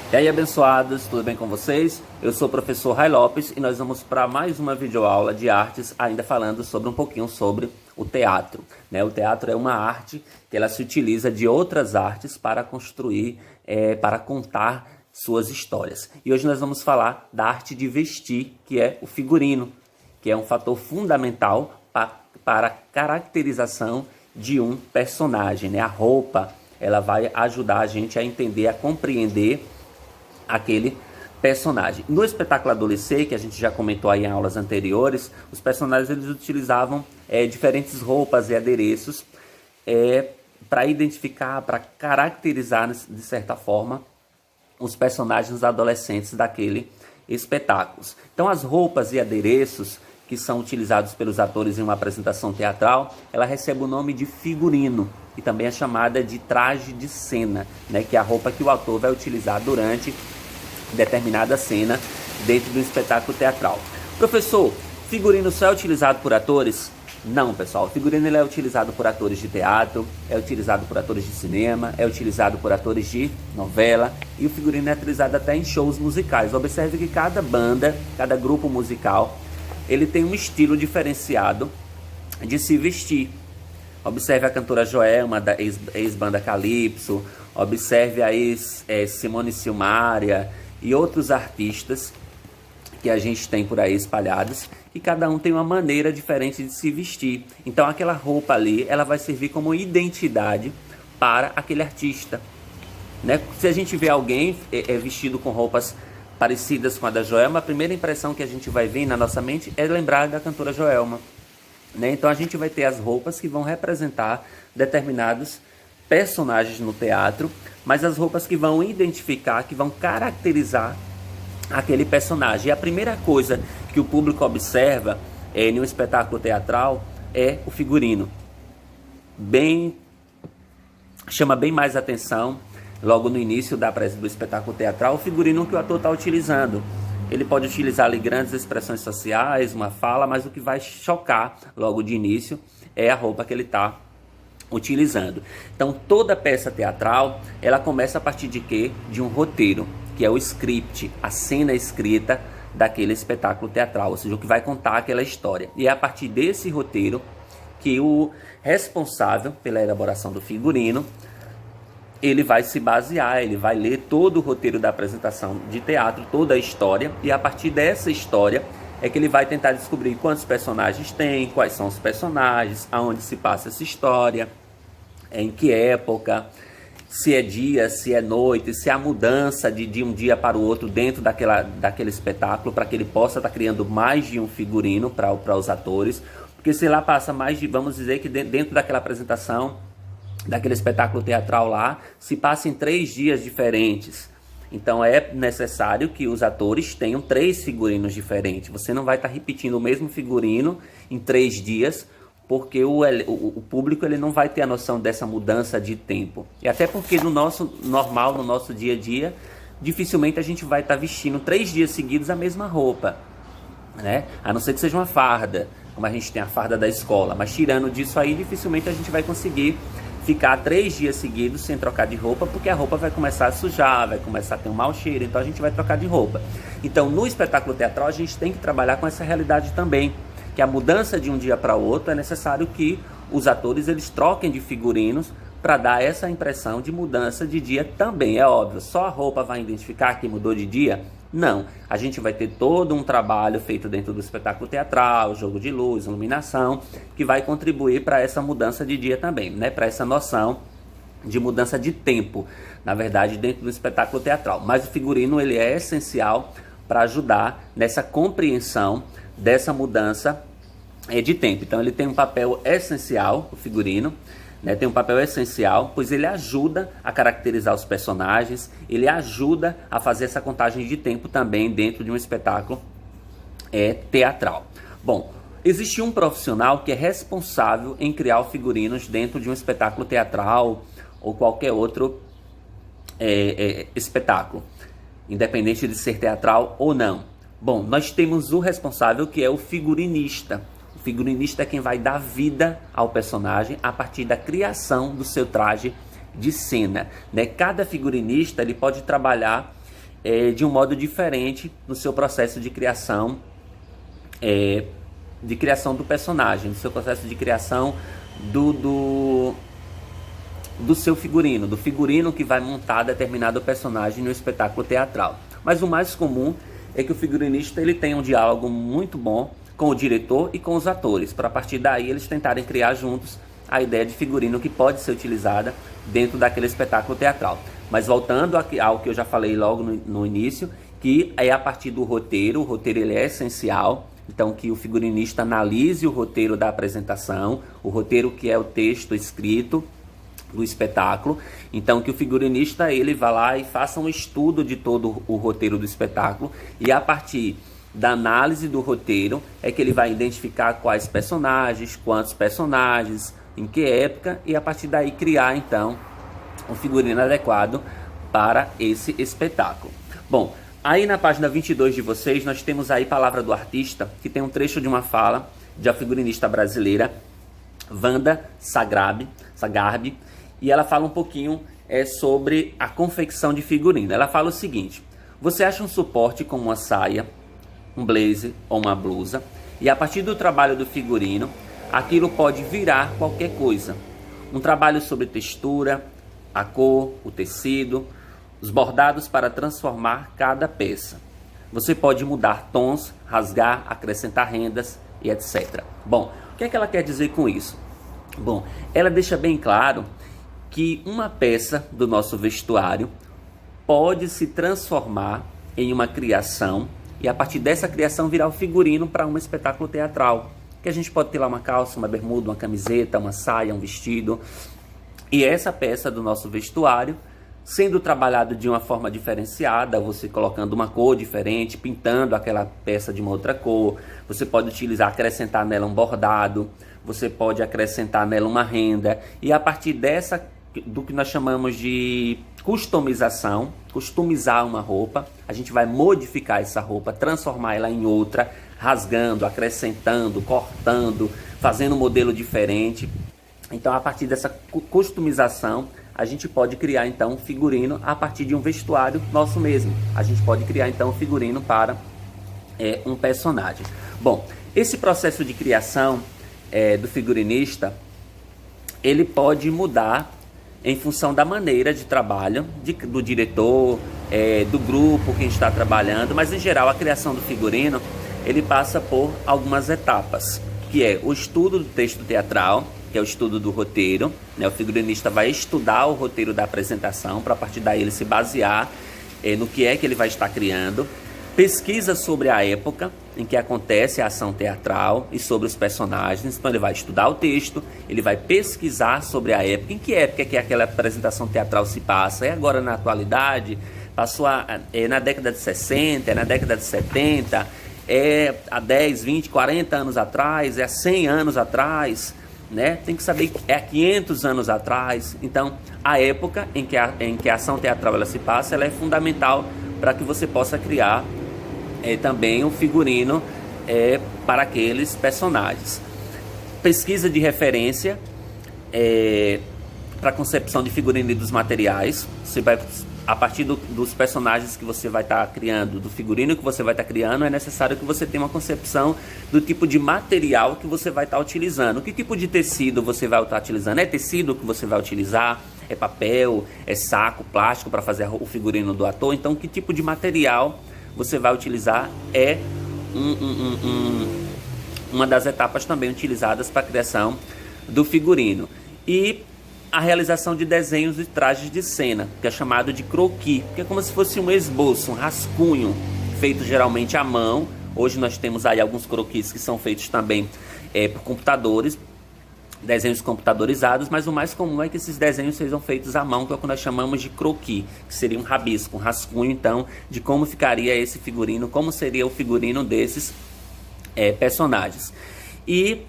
E aí, abençoados, tudo bem com vocês? Eu sou o professor Ray Lopes e nós vamos para mais uma videoaula de artes, ainda falando sobre um pouquinho sobre o teatro, né? O teatro é uma arte que ela se utiliza de outras artes para construir, para contar suas histórias. E hoje nós vamos falar da arte de vestir, que é o figurino, que é um fator fundamental para a caracterização de um personagem, né? A roupa, ela vai ajudar a gente a entender, a compreender aquele personagem. No espetáculo Adolescer, que a gente já comentou aí em aulas anteriores, os personagens eles utilizavam diferentes roupas e adereços para identificar, para caracterizar, de certa forma, os personagens adolescentes daquele espetáculo. Então, as roupas e adereços que são utilizados pelos atores em uma apresentação teatral, ela recebe o nome de figurino e também é chamada de traje de cena, né, que é a roupa que o ator vai utilizar durante determinada cena dentro do espetáculo teatral. Professor, figurino só é utilizado por atores? Não, pessoal. O figurino ele é utilizado por atores de teatro, é utilizado por atores de cinema, é utilizado por atores de novela e o figurino é utilizado até em shows musicais. Observe que cada banda, cada grupo musical, ele tem um estilo diferenciado de se vestir. Observe a cantora Joelma, da ex-banda Calypso, observe a Simone Silmaria e outros artistas que a gente tem por aí espalhados, que cada um tem uma maneira diferente de se vestir. Então aquela roupa ali, ela vai servir como identidade para aquele artista, né? Se a gente vê alguém vestido com roupas parecidas com a da Joelma, a primeira impressão que a gente vai ver na nossa mente é lembrar da cantora Joelma, né? Então a gente vai ter as roupas que vão representar determinados personagens no teatro, mas as roupas que vão identificar, que vão caracterizar aquele personagem. E a primeira coisa que o público observa em um espetáculo teatral é o figurino. Chama bem mais atenção, logo no início do espetáculo teatral, o figurino que o ator está utilizando. Ele pode utilizar ali grandes expressões sociais, uma fala, mas o que vai chocar logo de início é a roupa que ele está utilizando. Então toda peça teatral, ela começa a partir de quê? De um roteiro, que é o script, a cena escrita daquele espetáculo teatral, ou seja, o que vai contar aquela história. E é a partir desse roteiro que o responsável pela elaboração do figurino, ele vai se basear, ele vai ler todo o roteiro da apresentação de teatro, toda a história, e a partir dessa história é que ele vai tentar descobrir quantos personagens tem, quais são os personagens, aonde se passa essa história, em que época, se é dia, se é noite, se há mudança de um dia para o outro dentro daquele espetáculo, para que ele possa estar criando mais de um figurino para os atores, porque se lá passa mais de, vamos dizer que dentro daquela apresentação, daquele espetáculo teatral lá, se passa em 3 dias diferentes. Então é necessário que os atores tenham 3 figurinos diferentes. Você não vai estar repetindo o mesmo figurino em 3 dias, porque o público ele não vai ter a noção dessa mudança de tempo. E até porque no nosso normal, no nosso dia a dia, dificilmente a gente vai estar vestindo 3 dias seguidos a mesma roupa, né? A não ser que seja uma farda, como a gente tem a farda da escola. Mas tirando disso aí, dificilmente a gente vai conseguir ficar 3 dias seguidos sem trocar de roupa, porque a roupa vai começar a sujar, vai começar a ter um mau cheiro, então a gente vai trocar de roupa. Então no espetáculo teatral a gente tem que trabalhar com essa realidade também, que a mudança de um dia para o outro é necessário que os atores eles troquem de figurinos para dar essa impressão de mudança de dia também. É óbvio, só a roupa vai identificar que mudou de dia? Não, a gente vai ter todo um trabalho feito dentro do espetáculo teatral, jogo de luz, iluminação, que vai contribuir para essa mudança de dia também, né? Para essa noção de mudança de tempo, na verdade, dentro do espetáculo teatral. Mas o figurino ele é essencial para ajudar nessa compreensão dessa mudança de tempo. Então ele tem um papel essencial, o figurino, né, tem um papel essencial, pois ele ajuda a caracterizar os personagens, ele ajuda a fazer essa contagem de tempo também dentro de um espetáculo teatral. Bom, existe um profissional que é responsável em criar figurinos dentro de um espetáculo teatral ou qualquer outro espetáculo, independente de ser teatral ou não. Bom, nós temos o responsável que é o figurinista. O figurinista é quem vai dar vida ao personagem a partir da criação do seu traje de cena, né? Cada figurinista ele pode trabalhar de um modo diferente no seu processo de criação do personagem, no seu processo de criação do seu figurino, do figurino que vai montar determinado personagem no espetáculo teatral. Mas o mais comum é que o figurinista ele tenha um diálogo muito bom com o diretor e com os atores, para a partir daí eles tentarem criar juntos a ideia de figurino que pode ser utilizada dentro daquele espetáculo teatral. Mas voltando ao que eu já falei logo no início, que é a partir do roteiro. O roteiro ele é essencial, então que o figurinista analise o roteiro da apresentação, o roteiro que é o texto escrito do espetáculo. Então que o figurinista ele vá lá e faça um estudo de todo o roteiro do espetáculo, e a partir da análise do roteiro é que ele vai identificar quais personagens, quantos personagens, em que época, e a partir daí criar então um figurino adequado para esse espetáculo. Bom, aí na página 22 de vocês nós temos aí Palavra do Artista, que tem um trecho de uma fala de uma figurinista brasileira, Wanda Sagarbi, e ela fala um pouquinho sobre a confecção de figurino. Ela fala o seguinte: você acha um suporte como uma saia, um blazer ou uma blusa, e a partir do trabalho do figurino, aquilo pode virar qualquer coisa. Um trabalho sobre textura, a cor, o tecido, os bordados para transformar cada peça. Você pode mudar tons, rasgar, acrescentar rendas e etc. Bom, o que é que ela quer dizer com isso? Bom, ela deixa bem claro que uma peça do nosso vestuário pode se transformar em uma criação e a partir dessa criação virar o figurino para um espetáculo teatral. Que a gente pode ter lá uma calça, uma bermuda, uma camiseta, uma saia, um vestido. E essa peça do nosso vestuário, sendo trabalhado de uma forma diferenciada, você colocando uma cor diferente, pintando aquela peça de uma outra cor, você pode utilizar, acrescentar nela um bordado, você pode acrescentar nela uma renda, e a partir do que nós chamamos de customização, customizar uma roupa, a gente vai modificar essa roupa, transformar ela em outra, rasgando, acrescentando, cortando, fazendo um modelo diferente. Então, a partir dessa customização, a gente pode criar então um figurino a partir de um vestuário nosso mesmo. A gente pode criar então um figurino para um personagem. Bom, esse processo de criação do figurinista, ele pode mudar em função da maneira de trabalho do diretor, do grupo que está trabalhando, mas em geral a criação do figurino ele passa por algumas etapas, que é o estudo do texto teatral, que é o estudo do roteiro, né? O figurinista vai estudar o roteiro da apresentação para a partir daí ele se basear no que é que ele vai estar criando. Pesquisa sobre a época em que acontece a ação teatral e sobre os personagens. Então ele vai estudar o texto, ele vai pesquisar sobre a época, em que época que aquela apresentação teatral se passa. É agora na atualidade? Passou na década de 60, é na década de 70, é há 10, 20, 40 anos atrás, é há 100 anos atrás, né? Tem que saber, é há 500 anos atrás. Então a época em que a ação teatral ela se passa, ela é fundamental para que você possa criar também um figurino para aqueles personagens. Pesquisa de referência para a concepção de figurino e dos materiais. Você vai, a partir dos personagens que você vai estar criando, do figurino que você vai estar criando, é necessário que você tenha uma concepção do tipo de material que você vai estar utilizando. Que tipo de tecido você vai estar utilizando? É tecido que você vai utilizar? É papel? É saco, plástico para fazer o figurino do ator? Então, que tipo de material você vai utilizar é uma das etapas também utilizadas para a criação do figurino. E a realização de desenhos e trajes de cena, que é chamado de croquis, que é como se fosse um esboço, um rascunho, feito geralmente à mão. Hoje nós temos aí alguns croquis que são feitos também por computadores, desenhos computadorizados, mas o mais comum é que esses desenhos sejam feitos à mão, que é o que nós chamamos de croquis, que seria um rabisco, um rascunho, então, de como ficaria esse figurino, como seria o figurino desses personagens. E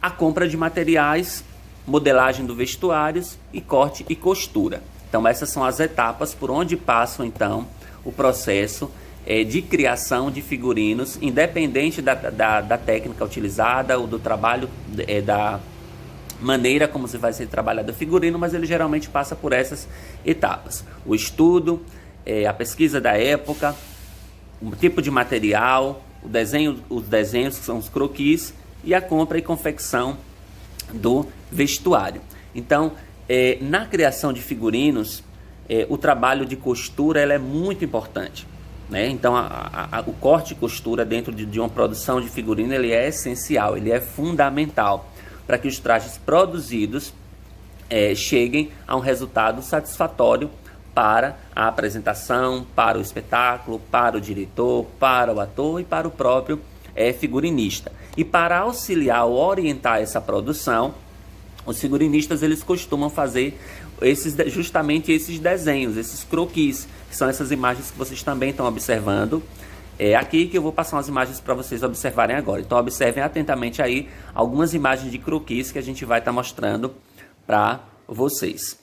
a compra de materiais, modelagem do vestuários e corte e costura. Então essas são as etapas por onde passam então o processo de criação de figurinos, independente da técnica utilizada ou do trabalho, da maneira como se vai ser trabalhado o figurino, mas ele geralmente passa por essas etapas. O estudo, a pesquisa da época, o tipo de material, os desenhos que são os croquis e a compra e confecção do vestuário. Então, na criação de figurinos, o trabalho de costura é muito importante, né? Então, o corte e costura dentro de uma produção de figurino ele é essencial, ele é fundamental para que os trajes produzidos cheguem a um resultado satisfatório para a apresentação, para o espetáculo, para o diretor, para o ator e para o próprio figurinista. E para auxiliar ou orientar essa produção, os figurinistas eles costumam fazer justamente esses desenhos, esses croquis, que são essas imagens que vocês também estão observando. Aqui que eu vou passar umas imagens para vocês observarem agora. Então observem atentamente aí algumas imagens de croquis que a gente vai estar mostrando para vocês.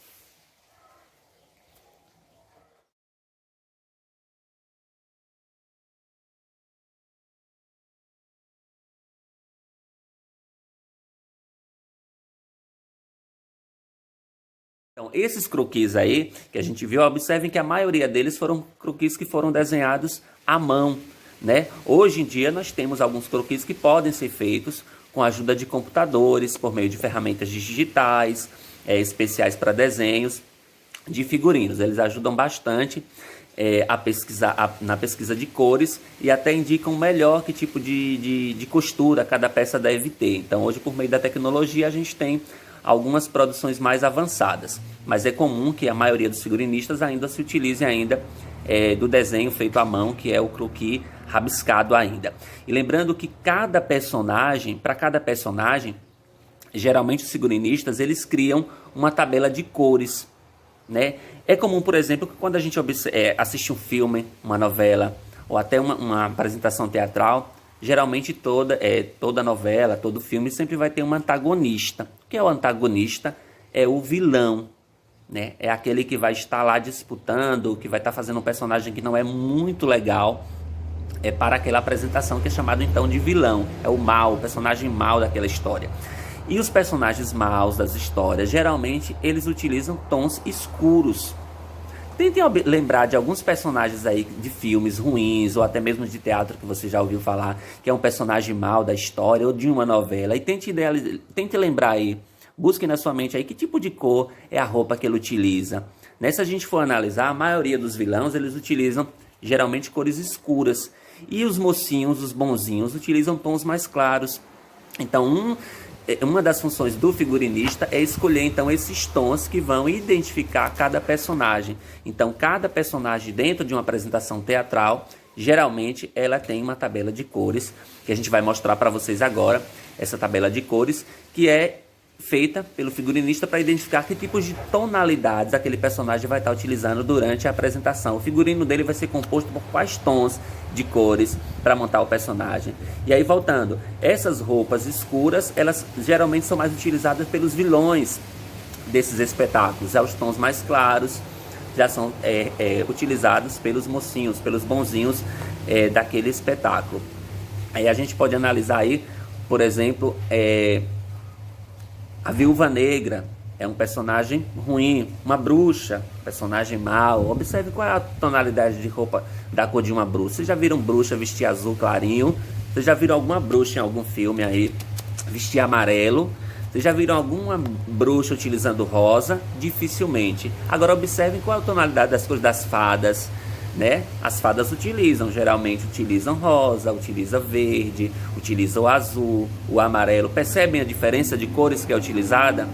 Então, esses croquis aí que a gente viu, observem que a maioria deles foram croquis que foram desenhados à mão, né? Hoje em dia nós temos alguns croquis que podem ser feitos com a ajuda de computadores, por meio de ferramentas digitais, especiais para desenhos de figurinos. Eles ajudam bastante na pesquisa de cores e até indicam melhor que tipo de costura cada peça deve ter. Então, hoje, por meio da tecnologia, a gente tem algumas produções mais avançadas, mas é comum que a maioria dos figurinistas ainda se utilize do desenho feito à mão, que é o croquis rabiscado ainda. E lembrando que para cada personagem, geralmente os figurinistas eles criam uma tabela de cores, né? É comum, por exemplo, que quando a gente assiste um filme, uma novela ou até uma apresentação teatral, geralmente toda novela, todo filme sempre vai ter um antagonista. O que é o antagonista? É o vilão, né? É aquele que vai estar lá disputando, que vai estar fazendo um personagem que não é muito legal para aquela apresentação, que é chamado então de vilão. É o mal, o personagem mal daquela história. E os personagens maus das histórias, geralmente, eles utilizam tons escuros. Tentem lembrar de alguns personagens aí de filmes ruins, ou até mesmo de teatro que você já ouviu falar, que é um personagem mau da história, ou de uma novela. E tente lembrar aí, busque na sua mente aí que tipo de cor é a roupa que ele utiliza. Se a gente for analisar, a maioria dos vilões, eles utilizam geralmente cores escuras. E os mocinhos, os bonzinhos, utilizam tons mais claros. Então, uma das funções do figurinista é escolher então esses tons que vão identificar cada personagem. Então, cada personagem dentro de uma apresentação teatral, geralmente ela tem uma tabela de cores, que a gente vai mostrar para vocês agora, essa tabela de cores, que é feita pelo figurinista para identificar que tipos de tonalidades aquele personagem vai estar utilizando durante a apresentação. O figurino dele vai ser composto por quais tons de cores para montar o personagem. E aí, voltando, essas roupas escuras, elas geralmente são mais utilizadas pelos vilões desses espetáculos. Já os tons mais claros já são utilizados pelos mocinhos, pelos bonzinhos daquele espetáculo. Aí a gente pode analisar aí, por exemplo, a Viúva Negra é um personagem ruim, uma bruxa, personagem mau. Observe qual é a tonalidade de roupa da cor de uma bruxa. Vocês já viram bruxa vestir azul clarinho? Vocês já viram alguma bruxa em algum filme aí vestir amarelo? Vocês já viram alguma bruxa utilizando rosa? Dificilmente. Agora observem qual é a tonalidade das cores das fadas, né? As fadas geralmente utilizam rosa, utilizam verde, utilizam o azul, o amarelo. Percebem a diferença de cores que é utilizada?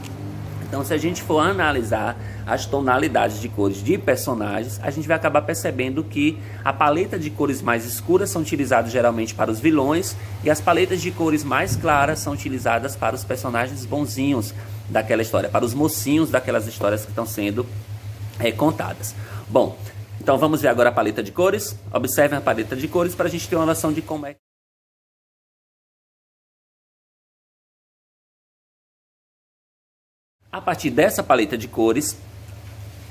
Então, se a gente for analisar as tonalidades de cores de personagens, a gente vai acabar percebendo que a paleta de cores mais escuras são utilizadas geralmente para os vilões e as paletas de cores mais claras são utilizadas para os personagens bonzinhos daquela história, para os mocinhos daquelas histórias que estão sendo contadas. Bom, então vamos ver agora a paleta de cores. Observem a paleta de cores para a gente ter uma noção de como é. A partir dessa paleta de cores,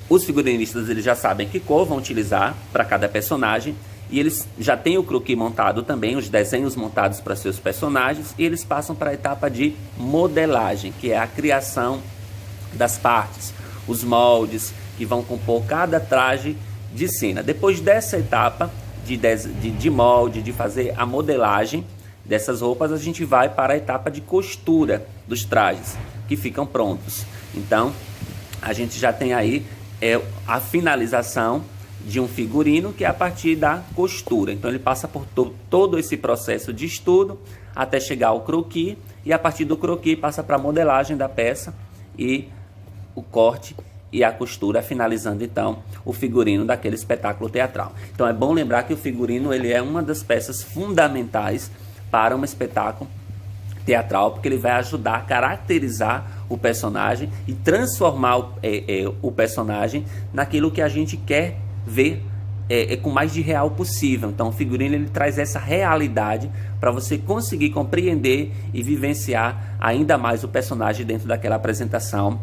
os figurinistas eles já sabem que cor vão utilizar para cada personagem e eles já têm o croquis montado também, os desenhos montados para seus personagens, e eles passam para a etapa de modelagem, que é a criação das partes, os moldes que vão compor cada traje de cena. Depois dessa etapa de molde, de fazer a modelagem dessas roupas, a gente vai para a etapa de costura dos trajes, que ficam prontos. Então, a gente já tem aí a finalização de um figurino, que é a partir da costura. Então, ele passa por todo esse processo de estudo até chegar ao croquis, e a partir do croquis passa para a modelagem da peça e o corte e a costura, finalizando então o figurino daquele espetáculo teatral. Então é bom lembrar que o figurino ele é uma das peças fundamentais para um espetáculo teatral, porque ele vai ajudar a caracterizar o personagem e transformar o personagem naquilo que a gente quer ver com mais de real possível. Então o figurino ele traz essa realidade para você conseguir compreender e vivenciar ainda mais o personagem dentro daquela apresentação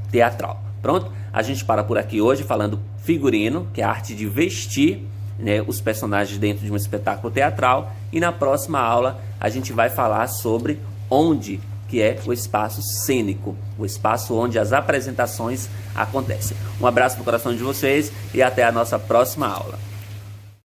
teatral. Pronto? A gente para por aqui hoje falando figurino, que é a arte de vestir, né, os personagens dentro de um espetáculo teatral, e na próxima aula a gente vai falar sobre onde que é o espaço cênico, o espaço onde as apresentações acontecem. Um abraço no coração de vocês e até a nossa próxima aula.